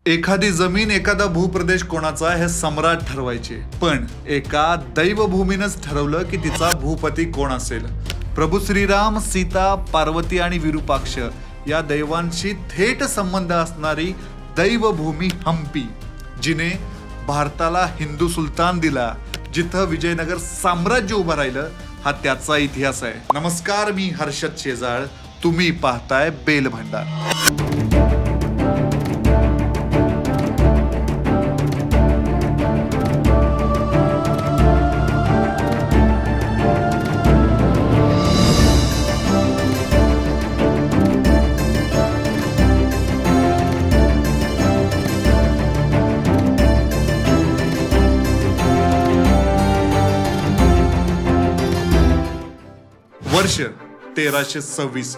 एखादी जमीन एखादा भूप्रदेश कोणाचा हे सम्राट ठरवायचे, पण एका दैवभूमीनंच ठरवलं की तिचा भूपती कोण असेल. प्रभू श्रीराम, सीता, पार्वती आणि विरूपाक्ष या दैवांशी थेट संबंध असणारी दैवभूमी हम्पी, जिने भारताला हिंदू सुलतान दिला, जिथं विजयनगर साम्राज्य उभं राहिलं, हा त्याचा इतिहास आहे. नमस्कार, मी हर्षद शेजाळ. तुम्ही पाहताय बेल भंडार. वर्ष 1326.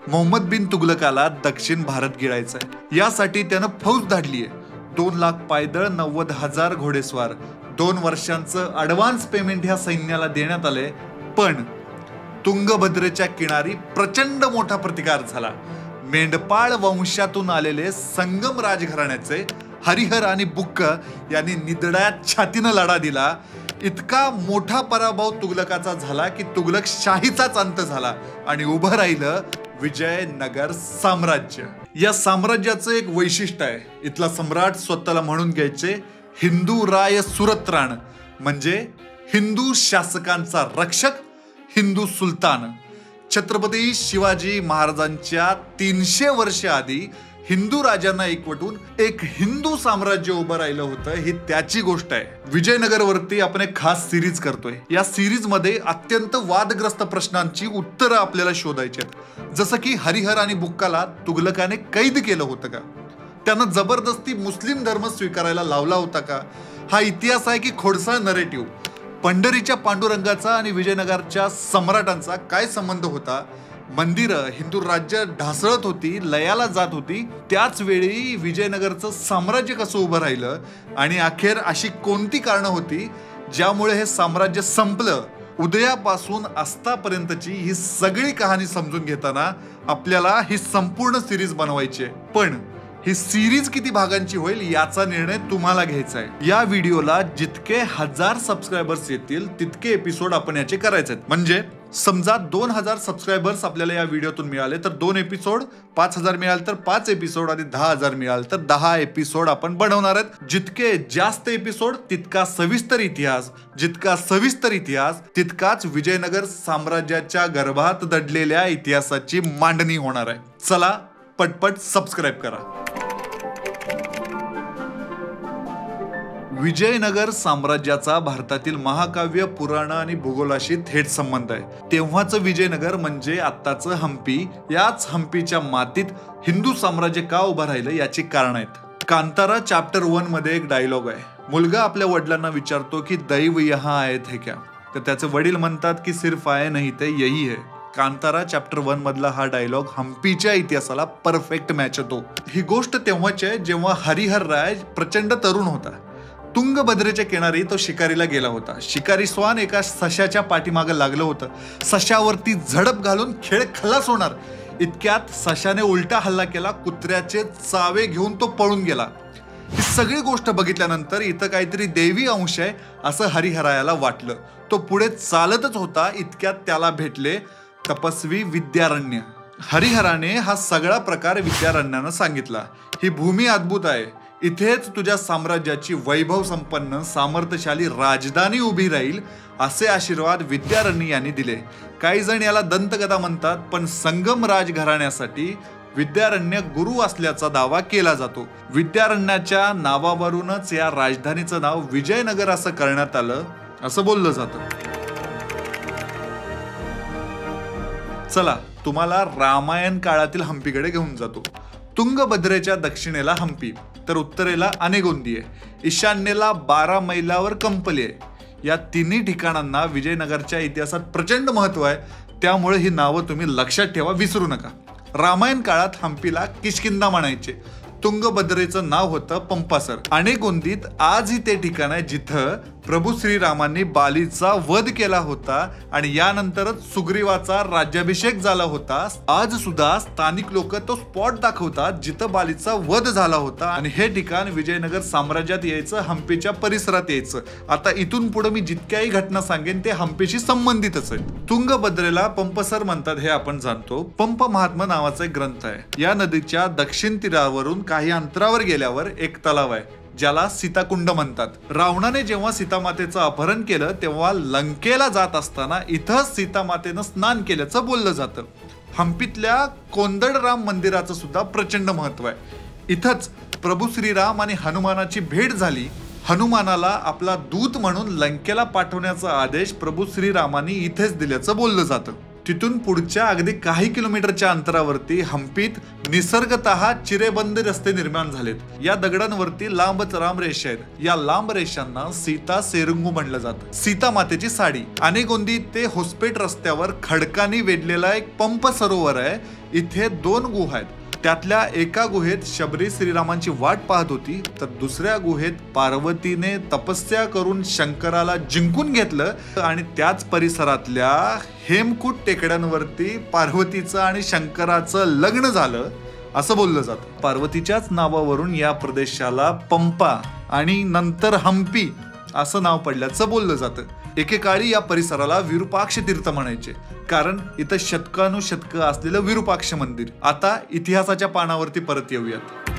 मोहम्मद बिन तुगलकाला दक्षिण भारत गिळायचा आहे. यासाठी त्यानं फौज धाडली आहे. 2 लाख पायदळ, 90,000 घोडेस्वार. 2 वर्षांचं ॲडव्हान्स पेमेंट ह्या सैन्याला देण्यात आले. पण तुंगभद्रेच्या किनारी प्रचंड मोठा प्रतिकार झाला. मेंढपाळ वंशातून आलेले संगम राजघराण्याचे हरिहर आणि बुक्क यांनी निधड्या छातीनं लढा दिला. इतका मोठा पराभव तुगलकाचा झाला की तुगलक शाहीचाच अंत झाला आणि उभं राहिलं विजयनगर साम्राज्य. या साम्राज्याचं एक वैशिष्ट्य आहे, इथला सम्राट स्वतःला म्हणून घ्यायचे हिंदू राय सुरत्राण, म्हणजे हिंदू शासकांचा रक्षक, हिंदू सुलतान. छत्रपती शिवाजी महाराजांच्या 300 वर्ष आधी हिंदू राजांना एकवटून एक हिंदू साम्राज्य उभं राहिलं होतं. ही त्याची गोष्ट आहे. विजयनगर वरती आपण एक खास सिरीज करतोय. या सिरीज मध्ये अत्यंत वादग्रस्त प्रश्नांची उत्तरं आपल्याला शोधायची आहेत. जसं की हरिहर आणि बुक्काला तुगलकाने कैद केलं होतं का? त्यानं जबरदस्ती मुस्लिम धर्म स्वीकारायला लावला होता का? हा इतिहास आहे की खोडसाळ नरेटिव्ह? पंढरीच्या पांडुरंगाचा आणि विजयनगरच्या सम्राटांचा काय संबंध होता? मंदिरं, हिंदू राज्य ढासळत होती, लयाला जात होती, त्याच वेळी विजयनगरचं साम्राज्य कसं उभं राहिलं, आणि अखेर अशी कोणती कारणं होती ज्यामुळे हे साम्राज्य संपलं? उदयापासून अस्तापर्यंतची ही सगळी कहाणी समजून घेताना आपल्याला ही संपूर्ण सिरीज बनवायची आहे. पण ही सिरीज किती भागांची होईल याचा निर्णय तुम्हाला घ्यायचा आहे. या व्हिडिओला जितके 1000 सबस्क्रायबर्स येतील तितके एपिसोड आपण याचे करायचे आहेत. म्हणजे समजा 2000 सबस्क्रायबर्स आपल्याला या व्हिडिओतून मिळाले तर 2 एपिसोड, 5000 मिळाले तर 5 एपिसोड, आणि 10,000 मिळाले तर 10 एपिसोड आपण बनवणार आहेत. जितके जास्त एपिसोड तितका सविस्तर इतिहास, जितका सविस्तर इतिहास तितकाच विजयनगर साम्राज्याच्या गर्भात दडलेल्या इतिहासाची मांडणी होणार आहे. चला पटपट सबस्क्राईब करा. विजयनगर साम्राज्याचा भारतातील महाकाव्य, पुराण आणि भूगोलाशी थेट संबंध आहे. तेव्हाचं विजयनगर म्हणजे आत्ताचं हम्पी. याच हम्पीच्या मातीत हिंदू साम्राज्य का उभं राहिलं याची कारण आहेत. कांतारा चॅप्टर 1 मध्ये एक डायलॉग आहे. मुलगा आपल्या वडिलांना विचारतो की दैव यहाँ आए थे क्या? तर त्याचे वडील म्हणतात की सिर्फ आए नहीं थे, यही है. कांतारा चॅप्टर 1 मधला हा डायलॉग हम्पीच्या इतिहासाला परफेक्ट मॅच होतो. ही गोष्ट तेव्हाची आहे जेव्हा हरिहर राय प्रचंड तरुण होता. तुंगभद्रेच्या किनारी तो शिकारीला गेला होता. शिकारी श्वान एका सशाच्या पाठीमागं लागलं होतं. सशावरती झडप घालून खेळ खलास होणार इतक्यात सशाने उलटा हल्ला केला. कुत्र्याचे चावे घेऊन तो पळून गेला. ही सगळी गोष्ट बघितल्यानंतर इथं काहीतरी देवी अंश आहे असं हरिहरायाला वाटलं. तो पुढे चालतच होता, इतक्यात त्याला भेटले तपस्वी विद्यारण्य. हरिहराने हा सगळा प्रकार विद्यारण्यानं सांगितला. ही भूमी अद्भुत आहे, इथेच तुझ्या साम्राज्याची वैभव संपन्न सामर्थ्यशाली राजधानी उभी राहील असे आशीर्वाद विद्यारण्य यांनी दिले. काही जण याला दंतकथा म्हणतात, पण संगम राजघराण्यासाठी विद्यारण्य गुरु असल्याचा दावा केला जातो. विद्यारण्याच्या नावावरूनच या राजधानीचं नाव विजयनगर असं करण्यात आलं असं बोललं जातं. चला तुम्हाला रामायण काळातील हम्पीकडे घेऊन जातो. तुंगभद्रेच्या दक्षिणेला हम्पी, तर उत्तरेला आनेगोंदी आहे. ईशान्येला 12 मैलावर कंपली आहे. या तिन्ही ठिकाणांना विजयनगरच्या इतिहासात प्रचंड महत्व आहे. त्यामुळे ही नावं तुम्ही लक्षात ठेवा, विसरू नका. रामायण काळात हम्पीला किष्किंधा म्हणायचे. तुंगभद्रेचं नाव होतं पंपासर. आनेगोंदीत आजही ते ठिकाण आहे जिथं प्रभू श्रीरामांनी बालीचा वध केला होता आणि यानंतरच सुग्रीवाचा राज्याभिषेक झाला होता। आज सुद्धा स्थानिक लोक तो स्पॉट दाखवतात जिथं बालीचा वध झाला होता आणि हे ठिकाण विजयनगर साम्राज्यात यायचं, हम्पीच्या परिसरात यायचं। आता इथून पुढे मी जितक्याही घटना सांगेन ते हम्पीशी संबंधितच आहेत। तुंगभद्रेला पंपसर म्हणतात हे आपण जाणतो। पंप महात्मा नावाचा एक ग्रंथ आहे। या नदीच्या दक्षिण तीरावरून काही अंतरावर गेल्यावर एक तलाव आहे ज्याला सीताकुंड म्हणतात। रावणाने जेव्हा सीतामातेचं अपहरण केलं तेव्हा लंकेला जात असताना इथं सीतामातेनं स्नान केल्याचं बोललं जातं। हम्पीतल्या कोंदडराम मंदिराचं सुद्धा प्रचंड महत्व आहे। इथंच प्रभू श्रीराम आणि हनुमानाची भेट झाली। हनुमानाला आपला दूत म्हणून लंकेला पाठवण्याचा आदेश प्रभू श्रीरामांनी इथेच दिल्याचं बोललं जातं। तिथून पुढच्या अगदी काही किलोमीटरच्या अंतरावरती हम्पीत निसर्गतः चिरेबंद रस्ते निर्माण झालेत। या दगडांवरती लांबच रामरेषा आहेत। या लांब रेषांना सीता सेरुंगू म्हणलं जातं। सीता मातेची साडी। अनेगोंदी ते होसपेट रस्त्यावर खडकांनी वेढलेला एक पंप सरोवर आहे। इथे 2 गुहा आहेत। त्यातल्या एका गुहेत शबरी श्रीरामांची वाट पाहत होती तर दुसऱ्या गुहेत पार्वतीने तपस्या करून शंकराला जिंकून घेतलं आणि त्याच परिसरातल्या हेमकूट टेकड्यांवरती पार्वतीचं आणि शंकराचं लग्न झालं असं बोललं जातं। पार्वतीच्याच नावावरून या प्रदेशाला पंपा आणि नंतर हम्पी असं नाव पडल्याचं बोललं जातं। एकेकाळी या परिसराला विरूपाक्ष तीर्थ म्हणायचे कारण इथं शतकानुशतक असलेलं विरूपाक्ष मंदिर। आता इतिहासाच्या पानावरती परत येऊयात।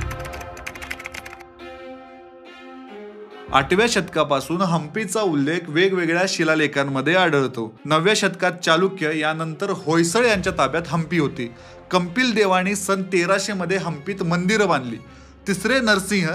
8व्या शतकापासून हम्पीचा उल्लेख वेगवेगळ्या शिलालेखांमध्ये आढळतो। 9व्या शतकात चालुक्य यानंतर होयसळ यांच्या ताब्यात हम्पी होती। कंपिल देवानी सन 1300 मध्ये हम्पीत मंदिरं बांधली। तिसरे नरसिंह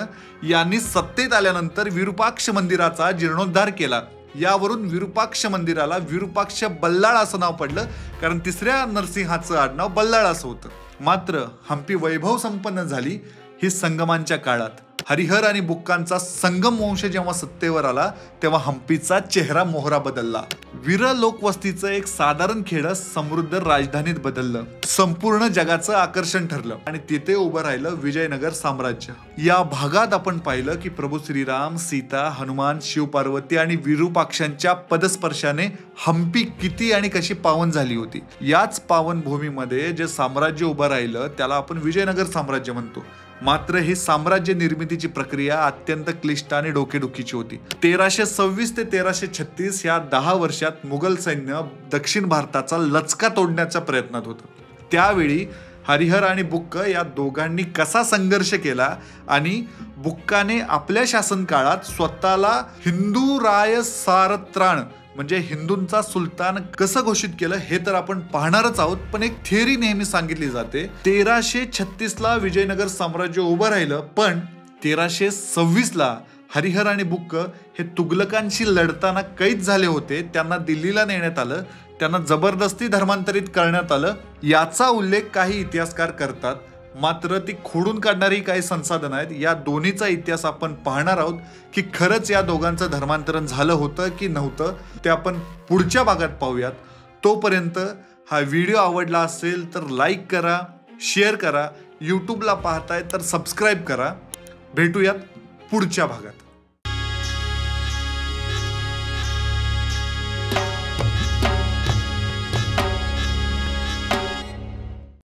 यांनी सत्तेत आल्यानंतर विरूपाक्ष मंदिराचा जीर्णोद्धार केला। यावरून विरूपाक्ष मंदिराला विरूपाक्ष बल्लाळ असं नाव पडलं कारण तिसऱ्या नरसिंहाचं आडनाव बल्लाळ असं होतं। मात्र हम्पी वैभव संपन्न झाली ही संगमांच्या काळात। हरिहर आणि बुक्कांचा संगम वंश जेव्हा सत्तेवर आला तेव्हा हम्पीचा चेहरा मोहरा बदलला। विरळ लोकवस्तीचं एक साधारण खेडं समृद्ध राजधानीत बदललं। संपूर्ण जगाचं आकर्षण ठरलं आणि तिथे उभं राहिलं विजयनगर साम्राज्य। या भागात आपण पाहिलं की प्रभू श्रीराम, सीता, हनुमान, शिवपार्वती आणि विरूपाक्षांच्या पदस्पर्शाने हम्पी किती आणि कशी पावन झाली होती। याच पावन भूमीमध्ये जे साम्राज्य उभं राहिलं त्याला आपण विजयनगर साम्राज्य म्हणतो। मात्र ही साम्राज्य निर्मितीची प्रक्रिया अत्यंत क्लिष्ट आणि डोकेदुखीची होती। 1326 ते 1336 या 10 वर्षात मुघल सैन्य दक्षिण भारताचा लचका तोडण्याच्या प्रयत्नात होतं। त्यावेळी हरिहर आणि बुक्क या दोघांनी कसा संघर्ष केला आणि बुक्काने आपल्या शासन काळात स्वतःला हिंदू राय सारत्राण म्हणजे हिंदूंचा सुलतान कसं घोषित केलं हे तर आपण पाहणारच आहोत। पण एक थिअरी नेहमी सांगितली जाते 1336 ला विजयनगर साम्राज्य उभं राहिलं पण 1326 ला हरिहर आणि बुक्क हे तुगलकांशी लढताना कैद झाले होते। त्यांना दिल्लीला नेण्यात आलं, त्यांना जबरदस्ती धर्मांतरित करण्यात आलं याचा उल्लेख काही इतिहासकार करतात। मात्र ती खोडून काढणारी काही संसाधनं आहेत। या दोन्हीचा इतिहास आपण पाहणार आहोत की खरंच या दोघांचं धर्मांतरण झालं होतं की नव्हतं ते आपण पुढच्या भागात पाहूयात। तोपर्यंत हा व्हिडिओ आवडला असेल तर लाईक करा, शेअर करा, यूट्यूबला पाहताय तर सबस्क्राईब करा। भेटूयात पुढच्या भागात।